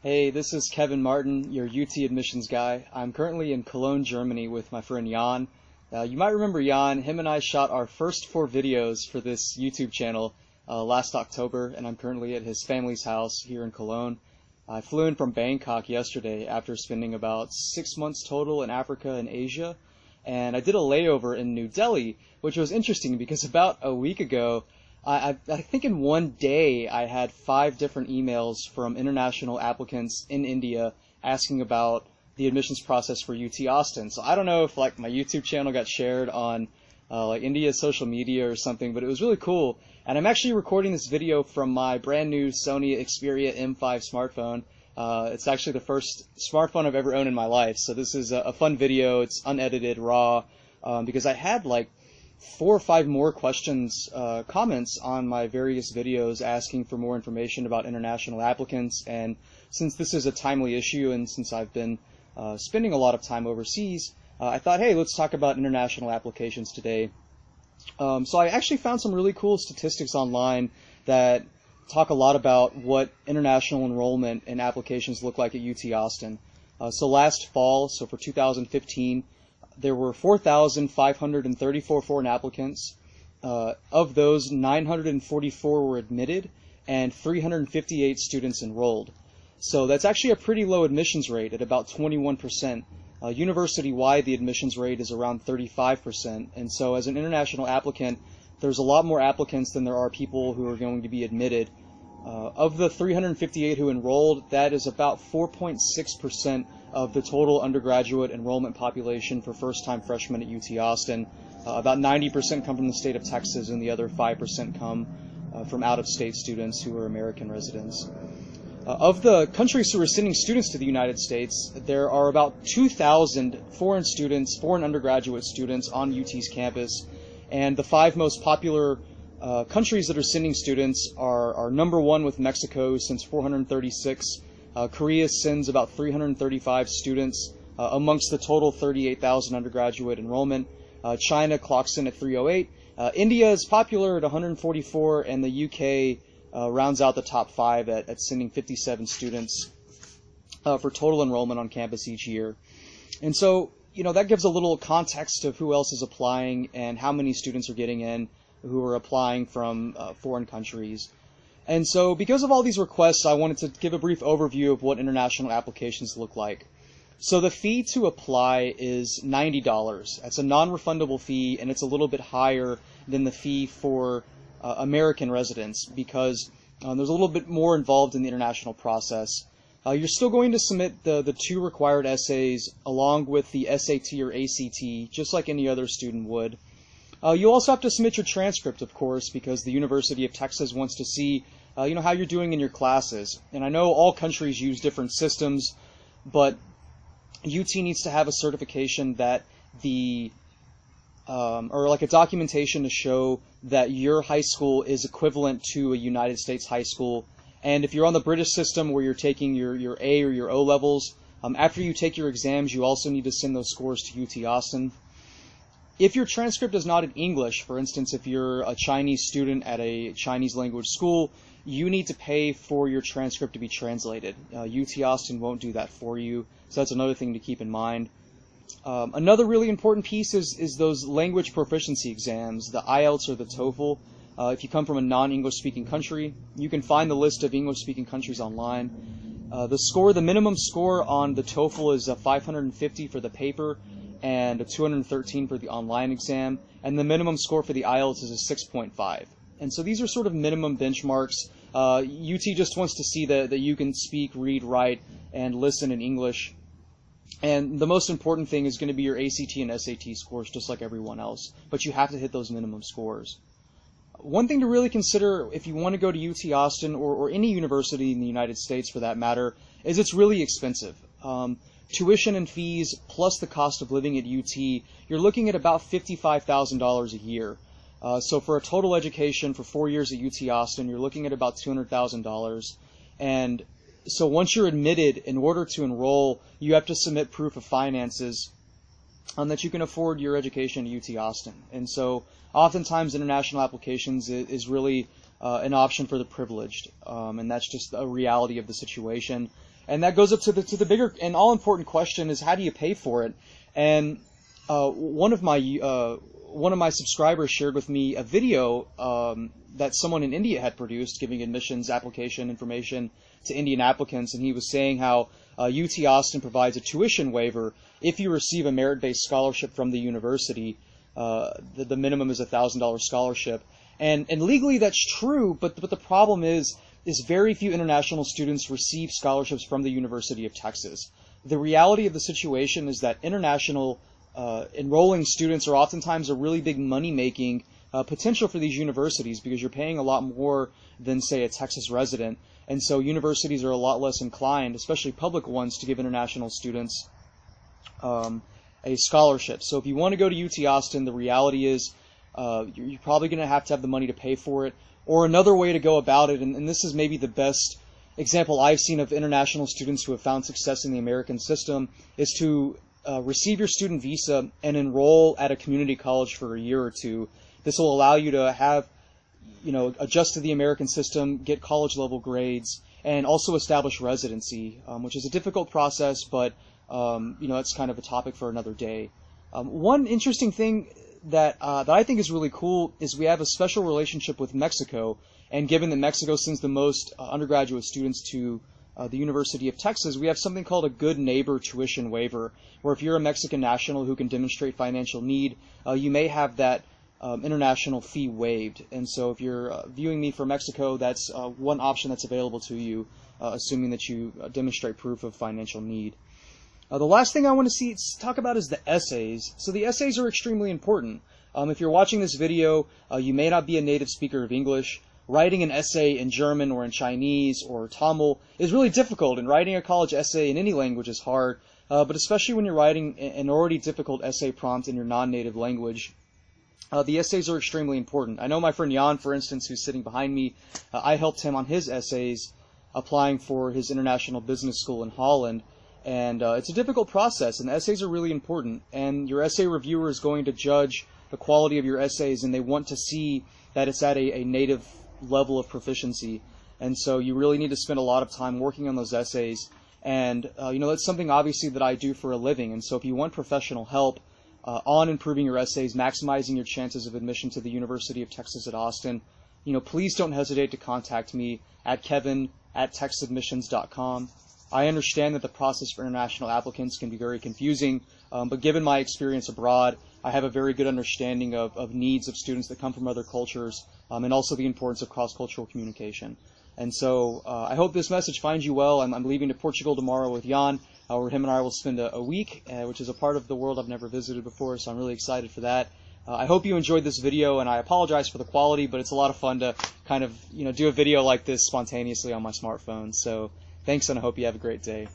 Hey, this is Kevin Martin, your UT admissions guy. I'm currently in Cologne, Germany with my friend Jan. You might remember Jan. Him and I shot our first 4 videos for this YouTube channel last October, and I'm currently at his family's house here in Cologne. I flew in from Bangkok yesterday after spending about 6 months total in Africa and Asia, and I did a layover in New Delhi, which was interesting because about a week ago, I think in one day I had 5 different emails from international applicants in India asking about the admissions process for UT Austin. So I don't know if my YouTube channel got shared on India's social media or something, but it was really cool. And I'm actually recording this video from my brand new Sony Xperia M5 smartphone. It's actually the first smartphone I've ever owned in my life. So this is a fun video. It's unedited, raw, because I had 4 or 5 more comments on my various videos asking for more information about international applicants. And since this is a timely issue and since I've been spending a lot of time overseas, I thought, hey, let's talk about international applications today. So I actually found some really cool statistics online that talk a lot about what international enrollment and applications look like at UT Austin. So last fall, so for 2015, there were 4,534 foreign applicants. Of those, 944 were admitted and 358 students enrolled. So that's actually a pretty low admissions rate at about 21%. University-wide, the admissions rate is around 35%. And so as an international applicant, there's a lot more applicants than there are people who are going to be admitted. Of the 358 who enrolled, that is about 4.6% of the total undergraduate enrollment population for first-time freshmen at UT Austin. About 90% come from the state of Texas, and the other 5% come from out-of-state students who are American residents. Of the countries who are sending students to the United States, there are about 2,000 foreign undergraduate students on UT's campus, and the 5 most popular countries that are sending students are number 1 with Mexico, sends 436. Korea sends about 335 students amongst the total 38,000 undergraduate enrollment. China clocks in at 308. India is popular at 144, and the UK rounds out the top 5 at sending 57 students for total enrollment on campus each year. And so, that gives a little context of who else is applying and how many students are getting in who are applying from foreign countries. And so because of all these requests, I wanted to give a brief overview of what international applications look like. So the fee to apply is $90. That's a non-refundable fee, and it's a little bit higher than the fee for American residents because there's a little bit more involved in the international process. You're still going to submit the 2 required essays along with the SAT or ACT, just like any other student would. You also have to submit your transcript, of course, because the University of Texas wants to see how you're doing in your classes. And I know all countries use different systems, but UT needs to have a certification that or a documentation to show that your high school is equivalent to a United States high school. And if you're on the British system where you're taking your A or your O levels, after you take your exams, you also need to send those scores to UT Austin. If your transcript is not in English, for instance, if you're a Chinese student at a Chinese language school, you need to pay for your transcript to be translated. UT Austin won't do that for you, so that's another thing to keep in mind. Another really important piece is those language proficiency exams, the IELTS or the TOEFL. If you come from a non-English speaking country, you can find the list of English speaking countries online. The minimum score on the TOEFL is 550 for the paper and a 213 for the online exam, and the minimum score for the IELTS is a 6.5. And so these are sort of minimum benchmarks. UT just wants to see that you can speak, read, write, and listen in English. And the most important thing is going to be your ACT and SAT scores, just like everyone else. But you have to hit those minimum scores. One thing to really consider if you want to go to UT Austin or any university in the United States for that matter is it's really expensive. Tuition and fees plus the cost of living at UT, you're looking at about $55,000 a year. So for a total education for 4 years at UT Austin, you're looking at about $200,000. And so once you're admitted, in order to enroll, you have to submit proof of finances that you can afford your education at UT Austin. And so oftentimes international applications is really an option for the privileged, and that's just a reality of the situation. And that goes up to the bigger and all important question is, how do you pay for it? And one of my subscribers shared with me a video that someone in India had produced, giving admissions application information to Indian applicants, and he was saying how UT Austin provides a tuition waiver if you receive a merit-based scholarship from the university. The minimum is a $1,000 scholarship, and legally that's true, but the problem is very few international students receive scholarships from the University of Texas. The reality of the situation is that international enrolling students are oftentimes a really big money-making potential for these universities, because you're paying a lot more than, say, a Texas resident. And so universities are a lot less inclined, especially public ones, to give international students a scholarship. So if you want to go to UT Austin, the reality is you're probably going to have the money to pay for it. Or another way to go about it, and this is maybe the best example I've seen of international students who have found success in the American system, is to receive your student visa and enroll at a community college for a year or two. This will allow you to have, adjust to the American system, get college level grades, and also establish residency, which is a difficult process, but that's kind of a topic for another day. One interesting thing that I think is really cool is we have a special relationship with Mexico, and given that Mexico sends the most undergraduate students to the University of Texas, we have something called a good neighbor tuition waiver, where if you're a Mexican national who can demonstrate financial need, you may have that international fee waived. And so if you're viewing me from Mexico, that's one option that's available to you, assuming that you demonstrate proof of financial need. The last thing I want to talk about is the essays. So the essays are extremely important. If you're watching this video, you may not be a native speaker of English. Writing an essay in German or in Chinese or Tamil is really difficult, and writing a college essay in any language is hard, but especially when you're writing an already difficult essay prompt in your non-native language, the essays are extremely important. I know my friend Jan, for instance, who's sitting behind me, I helped him on his essays applying for his international business school in Holland. And it's a difficult process, and essays are really important. And your essay reviewer is going to judge the quality of your essays, and they want to see that it's at a native level of proficiency. And so you really need to spend a lot of time working on those essays. And that's something obviously that I do for a living. And so if you want professional help on improving your essays, maximizing your chances of admission to the University of Texas at Austin, please don't hesitate to contact me at kevin@texadmissions.com. I understand that the process for international applicants can be very confusing, but given my experience abroad, I have a very good understanding of needs of students that come from other cultures, and also the importance of cross-cultural communication. And so I hope this message finds you well. I'm leaving to Portugal tomorrow with Jan, where him and I will spend a week, which is a part of the world I've never visited before, so I'm really excited for that. I hope you enjoyed this video, and I apologize for the quality, but it's a lot of fun to kind of do a video like this spontaneously on my smartphone. So thanks, and I hope you have a great day.